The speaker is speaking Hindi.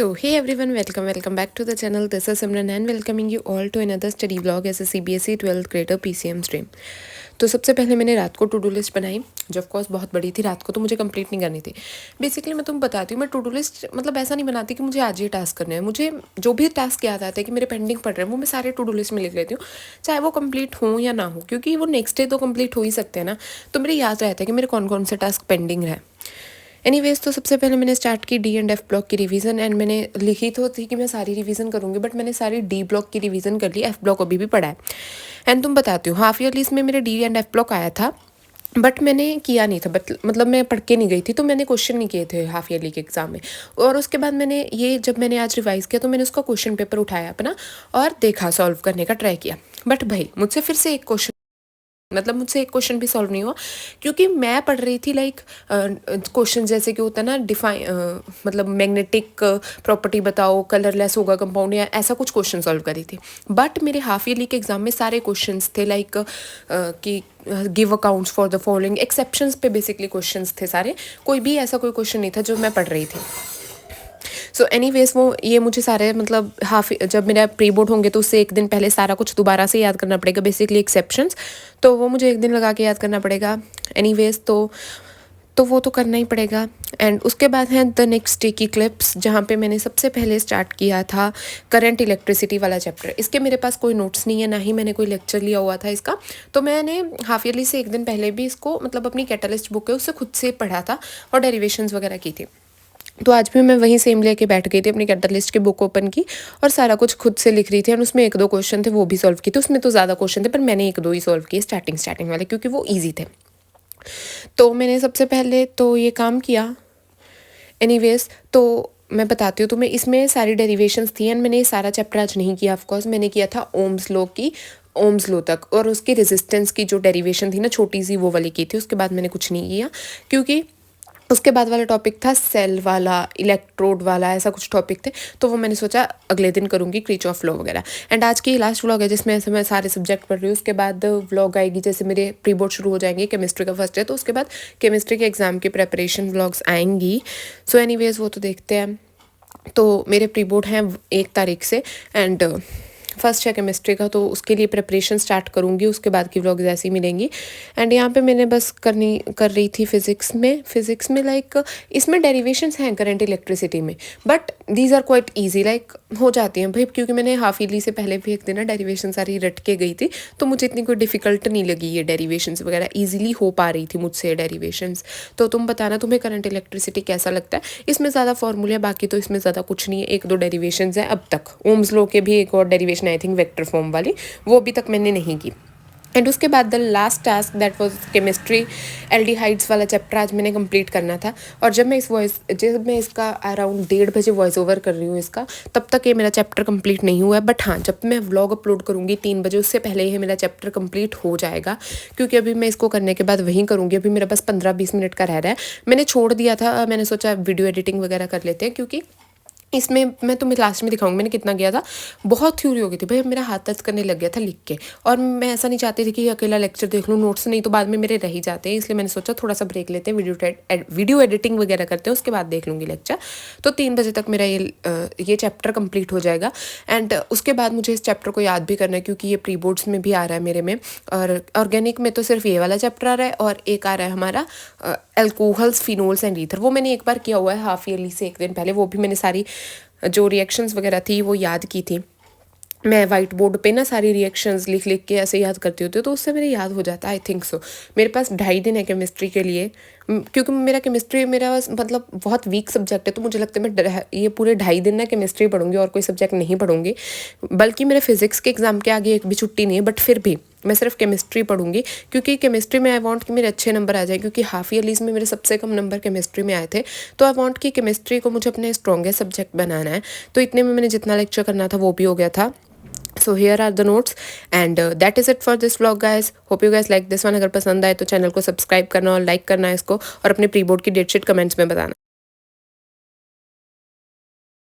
So, hey everyone, welcome back to the channel. This is Simran and welcoming you all to another study vlog as a CBSE 12th grader PCM stream. तो सबसे पहले मैंने रात को टू डू लिस्ट बनाई, जो ऑफकोर्स बहुत बड़ी थी। रात को तो मुझे कंप्लीट नहीं करनी थी। बेसिकली मैं तुम्हें बताती हूँ, मैं टू डू लिस्ट मतलब ऐसा नहीं बनाती कि मुझे आज ये टास्क करना है। मुझे जो भी टास्क याद आता है कि मेरे पेंडिंग पड़ रहे हैं, वो मैं सारे टू डू लिस्ट में लिख लेती हूँ, चाहे वो कंप्लीट हो या ना हो, क्योंकि वो नेक्स्ट डे तो कंप्लीट हो ही सकते हैं ना। तो मेरे याद रहता है कि मेरे कौन कौन से टास्क पेंडिंग है। एनीवेज, तो सबसे पहले मैंने स्टार्ट की डी एंड एफ ब्लॉक की रिवीजन। एंड मैंने लिखी तो थी कि मैं सारी रिवीजन करूँगी, बट मैंने सारी डी ब्लॉक की रिवीजन कर ली। एफ ब्लॉक अभी भी पड़ा है। एंड तुम बताती हूँ, हाफ ईयरली में मेरे डी एंड एफ ब्लॉक आया था, बट मैंने किया नहीं था। बट मतलब मैं पढ़ के नहीं गई थी, तो मैंने क्वेश्चन नहीं किए थे हाफ ईयरली के एग्जाम में। और उसके बाद मैंने जब मैंने आज रिवाइज़ किया, तो मैंने उसका क्वेश्चन पेपर उठाया अपना और देखा, सॉल्व करने का ट्राई किया। बट भाई मुझसे फिर से मुझसे एक क्वेश्चन भी सॉल्व नहीं हुआ, क्योंकि मैं पढ़ रही थी लाइक क्वेश्चन जैसे कि होता है ना, मतलब मैग्नेटिक प्रॉपर्टी बताओ, कलरलेस होगा कंपाउंड, या ऐसा कुछ क्वेश्चन सॉल्व करी थी। बट मेरे हाफ ईयरली के एग्जाम में सारे क्वेश्चंस थे लाइक कि give accounts for the following, exceptions पे बेसिकली क्वेश्चंस थे सारे। कोई भी ऐसा कोई क्वेश्चन नहीं था जो मैं पढ़ रही थी। सो एनीवेज, ये मुझे सारे मतलब जब मेरा प्री बोर्ड होंगे तो उससे एक दिन पहले सारा कुछ दोबारा से याद करना पड़ेगा, बेसिकली एक्सेप्शंस। तो वो मुझे एक दिन लगा के याद करना पड़ेगा। एनीवेज, तो वो तो करना ही पड़ेगा। एंड उसके बाद है द नेक्स्ट डे की क्लिप्स, जहाँ पे मैंने सबसे पहले स्टार्ट किया था करंट इलेक्ट्रिसिटी वाला चैप्टर। इसके मेरे पास कोई नोट्स नहीं है, ना ही मैंने कोई लेक्चर लिया हुआ था इसका। तो मैंने हाफ ईयरली से एक दिन पहले भी इसको मतलब अपनी कैटलिस्ट बुक है उससे खुद से पढ़ा था और डेरिवेशंस वगैरह की थी। तो आज भी मैं वहीं सेम लेके बैठ गई थी, अपनी कैटलिस्ट की बुक ओपन की और सारा कुछ खुद से लिख रही थी। और उसमें एक दो क्वेश्चन थे, वो भी सॉल्व किए थे। उसमें तो ज़्यादा क्वेश्चन थे, पर मैंने एक दो ही सॉल्व किए स्टार्टिंग वाले, क्योंकि वो ईजी थे। तो मैंने सबसे पहले तो ये काम किया। एनीवेज, तो मैं बताती हूँ तुम्हें, इसमें सारी डेरिवेशंस थी। एंड मैंने ये सारा चैप्टर आज नहीं किया ऑफकोर्स। मैंने किया था ओम्स लॉ तक, और उसकी रेजिस्टेंस की जो डेरिवेशन थी ना, छोटी सी, वो वाली की थी। उसके बाद मैंने कुछ नहीं किया, क्योंकि उसके बाद वाला टॉपिक था सेल वाला, इलेक्ट्रोड वाला, ऐसा कुछ टॉपिक थे। तो वो मैंने सोचा अगले दिन करूँगी, क्रिचॉफ लॉ वगैरह। एंड आज की लास्ट व्लॉग है जिसमें ऐसे मैं सारे सब्जेक्ट पढ़ रही हूँ। उसके बाद व्लॉग आएगी, जैसे मेरे प्री बोर्ड शुरू हो जाएंगे, केमिस्ट्री का फर्स्ट है, तो उसके बाद केमिस्ट्री के एग्ज़ाम की प्रेपरेशन व्लॉग्स आएंगी। सो एनीवेज, वो तो देखते हैं। तो मेरे प्री बोर्ड हैं 1 तारीख से, एंड फर्स्ट है केमिस्ट्री का, तो उसके लिए प्रिपरेशन स्टार्ट करूँगी। उसके बाद की व्लॉग्स ऐसी मिलेंगी। एंड यहाँ पे मैंने बस कर रही थी फिज़िक्स में लाइक इसमें डेरिवेशंस हैं करंट इलेक्ट्रिसिटी में, but these are quite easy, like हो जाती हैं भाई, क्योंकि मैंने हाफ ईयरली से पहले भी एक दिन ना डेरिवेशन सारी रट के गई थी, तो मुझे इतनी कोई डिफ़िकल्ट नहीं लगी। ये डेरिवेशंस वगैरह ईजिली हो पा रही थी मुझसे डेरिवेशंस। तो तुम बताना तुम्हें करंट इलेक्ट्रिसिटी कैसा लगता है। इसमें ज़्यादा फॉर्मूले, बाकी तो इसमें ज़्यादा कुछ नहीं है। 1-2 डेरिवेशंस हैं अब तक। ओम्स लॉ के भी एक और derivation I think vector form वाली, वो अभी तक मैंने नहीं की। एंड उसके बाद the last task that was chemistry aldehydes वाला चैप्टर आज मैंने कंप्लीट करना था। और जब मैं इसका अराउंड 1:30 बजे वॉइस ओवर कर रही हूँ इसका, तब तक ये मेरा चैप्टर कंप्लीट नहीं हुआ है। बट हाँ, जब मैं व्लॉग अपलोड करूँगी 3 बजे, उससे पहले ही मेरा चैप्टर कंप्लीट हो जाएगा, क्योंकि अभी मैं इसको करने के बाद वहीं करूँगी। अभी मेरा बस 15-20 मिनट का रह रहा है। मैंने छोड़ दिया था, मैंने सोचा वीडियो एडिटिंग वगैरह कर लेते हैं, क्योंकि इसमें मैं तुम्हें लास्ट में दिखाऊंगी मैंने कितना किया था। बहुत थ्योरी हो गई थी भाई, मेरा हाथ दर्द करने लग गया था लिख के। और मैं ऐसा नहीं चाहती थी कि अकेला लेक्चर देख लूँ, नोट्स नहीं तो बाद में मेरे रह ही जाते हैं। इसलिए मैंने सोचा थोड़ा सा ब्रेक लेते हैं, वीडियो एडिटिंग वगैरह करते हैं, उसके बाद देख लूँगी लेक्चर। तो 3 बजे तक मेरा ये चैप्टर कंप्लीट हो जाएगा। एंड उसके बाद मुझे इस चैप्टर को याद भी करना है, क्योंकि ये प्री बोर्ड्स में भी आ रहा है मेरे में। और ऑर्गेनिक में तो सिर्फ ये वाला चैप्टर आ रहा है, और एक आ रहा है हमारा एल्कोहल्स, फिनोल्स एंड ईथर। वो मैंने एक बार किया हुआ है हाफ ईयरली से एक दिन पहले। वो भी मैंने सारी जो रिएक्शंस वगैरह थी वो याद की थी। मैं वाइट बोर्ड पे ना सारी रिएक्शंस लिख के ऐसे याद करती होती हूँ, तो उससे मेरे याद हो जाता है। I think so. मेरे पास 2.5 दिन है केमिस्ट्री के लिए, क्योंकि मेरा केमिस्ट्री मतलब बहुत वीक सब्जेक्ट है। तो मुझे लगता है मैं ये पूरे 2.5 दिन ना केमिस्ट्री पढ़ूंगी और कोई सब्जेक्ट नहीं पढ़ूंगी। बल्कि मेरे फिजिक्स के एग्जाम के आगे एक भी छुट्टी नहीं है, बट फिर भी मैं सिर्फ केमिस्ट्री पढ़ूंगी, क्योंकि केमिस्ट्री में आई वांट कि मेरे अच्छे नंबर आ जाए, क्योंकि हाफ ईयरलीज में मेरे सबसे कम नंबर केमिस्ट्री में आए थे। तो आई वांट कि केमिस्ट्री को मुझे अपने स्ट्रॉन्गेस्ट सब्जेक्ट बनाना है। तो इतने में मैंने जितना लेक्चर करना था वो भी हो गया था। So here are the notes, and that is it for this vlog guys. Hope you guys like this one. अगर पसंद आए तो चैनल को सब्सक्राइब करना और लाइक करना है इसको, और अपने प्री बोर्ड की डेटशीट कमेंट्स में बताना।